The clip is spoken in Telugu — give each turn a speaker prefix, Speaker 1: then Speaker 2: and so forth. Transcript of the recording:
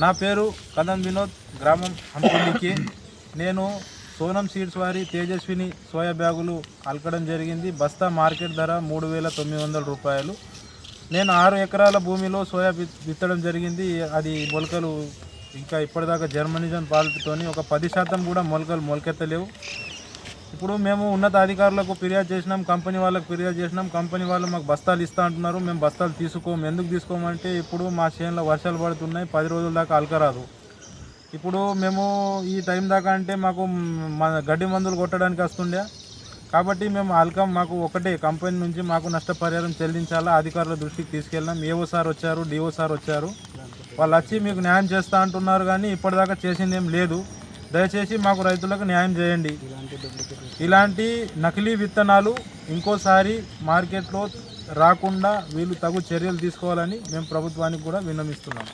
Speaker 1: నా పేరు కదం వినోద్, గ్రామం హంపల్లికి. నేను సోనం సీడ్స్ వారి తేజస్విని సోయా బ్యాగులు అలకడం జరిగింది. బస్తా మార్కెట్ ధర 3,900 రూపాయలు. నేను 6 ఎకరాల భూమిలో సోయా విత్తడం జరిగింది. అది మొలకలు ఇంకా ఇప్పటిదాకా జర్మనిజం పాలతోని ఒక 10% కూడా మొలకెత్తలేవు. ఇప్పుడు మేము ఉన్నత అధికారులకు ఫిర్యాదు చేసినాం, కంపెనీ వాళ్ళకు ఫిర్యాదు చేసినాం. కంపెనీ వాళ్ళు మాకు బస్తాలు ఇస్తా అంటున్నారు. మేము బస్తాలు తీసుకోము. ఎందుకు తీసుకోమంటే ఇప్పుడు మా చేనులో వర్షాలు పడుతున్నాయి, 10 రోజుల దాకా అలకరాదు. ఇప్పుడు మేము ఈ టైం దాకా అంటే మాకు గడ్డి మందులు కొట్టడానికి వస్తుండే, కాబట్టి మేము అల్కం. మాకు ఒకటే కంపెనీ నుంచి మాకు నష్టపరిహారం చెల్లించాలా. అధికారుల దృష్టికి తీసుకెళ్ళినాం. ఏఓ సార్ వచ్చారు, డిఓ సార్ వచ్చారు. వాళ్ళు వచ్చి మీకు న్యాయం చేస్తా అంటున్నారు, కానీ ఇప్పటిదాకా చేసింది ఏం లేదు. దయచేసి మాకు రైతులకు న్యాయం చేయండి. ఇలాంటి నకిలీ విత్తనాలు ఇంకోసారి మార్కెట్లో రాకుండా వీళ్ళు తగు చర్యలు తీసుకోవాలని మేము ప్రభుత్వానికి కూడా విన్నవిస్తున్నాం.